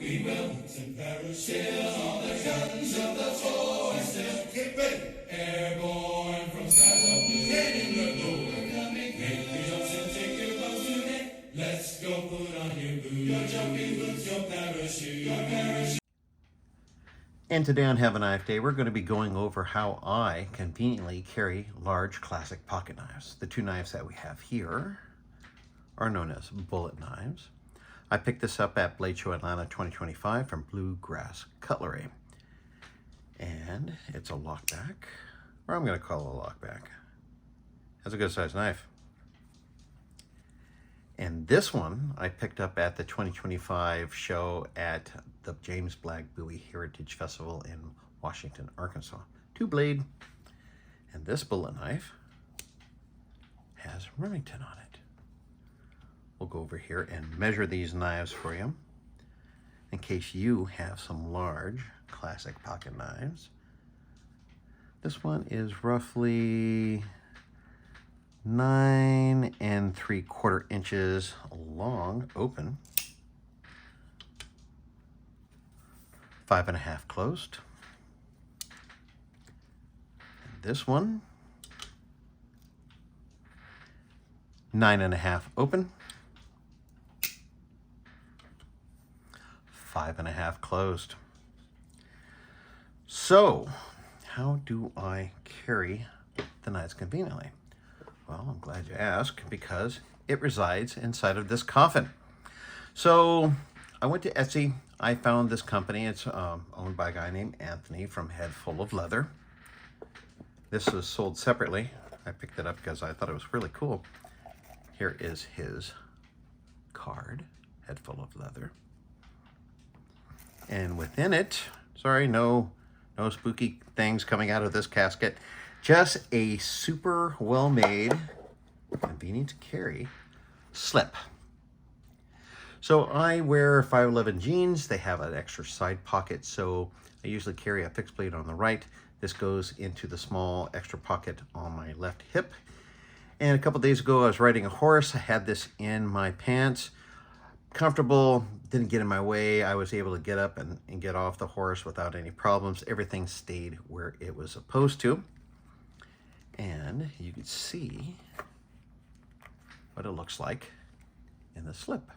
we will. And parachute on the guns of the force. Get ready. Airborne from skies up blue. Heading the glow. We're coming. Make the jumps and take your bows today. Let's go put on your boots. Your jumping boots, your parachute. Your parachute. And today on Have a Knife Day, we're going to be going over how I conveniently carry large classic pocket knives. The two knives that we have here are known as bullet knives. I picked this up at Blade Show Atlanta 2025 from Bluegrass Cutlery. And it's a lockback, or I'm going to call it a lockback. That's a good sized knife. And this one I picked up at the 2025 show at the James Black Bowie Heritage Festival in Washington, Arkansas. Two blade. And this bullet knife has Remington on it. We'll go over here and measure these knives for you in case you have some large classic pocket knives. This one is roughly 9 3/4 inches long, open, 5 1/2 closed. And this one, 9 1/2 open, 5 1/2 closed. So, how do I carry the knives conveniently? Well, I'm glad you asked, because it resides inside of this coffin. So I went to Etsy. I found this company. It's owned by a guy named Anthony from HeadFullOfLeather. This was sold separately. I picked it up because I thought it was really cool. Here is his card, HeadFullOfLeather. And within it, sorry, no spooky things coming out of this casket. Just a super well-made, convenient to carry slip. So I wear 5'11" jeans. They have an extra side pocket, so I usually carry a fixed blade on the right. This goes into the small extra pocket on my left hip. And a couple days ago, I was riding a horse. I had this in my pants. Comfortable, didn't get in my way. I was able to get up and get off the horse without any problems. Everything stayed where it was supposed to. And you can see what it looks like in the slip.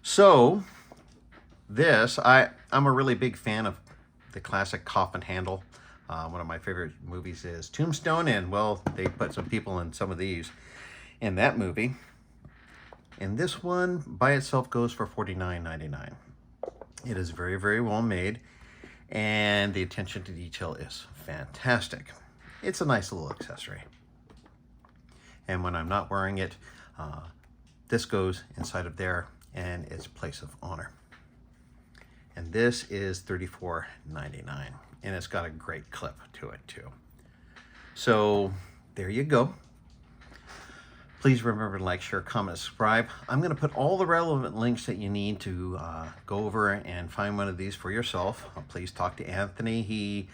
So this, I'm a really big fan of the classic coffin handle. One of my favorite movies is Tombstone, and well, they put some people in some of these in that movie. And this one by itself goes for $49.99. It is very, very well made, and the attention to detail is fantastic. It's a nice little accessory. And when I'm not wearing it, this goes inside of there, and it's a place of honor. And this is $34.99, and it's got a great clip to it too. So there you go. Please remember to like, share, comment, subscribe. I'm going to put all the relevant links that you need to go over and find one of these for yourself. Please talk to Anthony.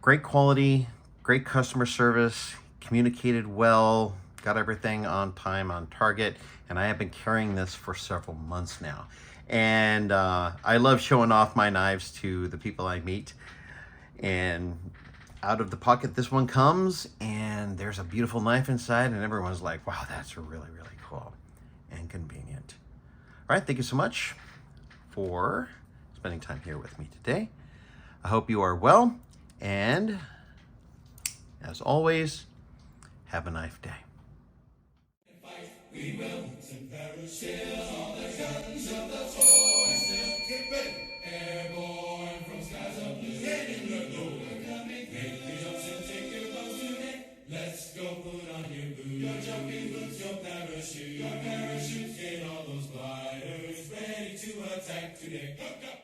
Great quality, great customer service, communicated well, got everything on time, on target, and I have been carrying this for several months now. And I love showing off my knives to the people I meet. And out of the pocket this one comes, and there's a beautiful knife inside, and everyone's like, wow, that's really, really cool and convenient. All right, thank you so much for spending time here with me today. I hope you are well, and as always, have a knife day. We will. And parachute on the guns of the force. Get ready. Airborne from skies of blue. Heading the glow. We're coming. Make the jumps and take your bows today. Let's go put on your boots. Your jumping boots, your parachute. Your parachute, get all those gliders ready to attack today. Hook up.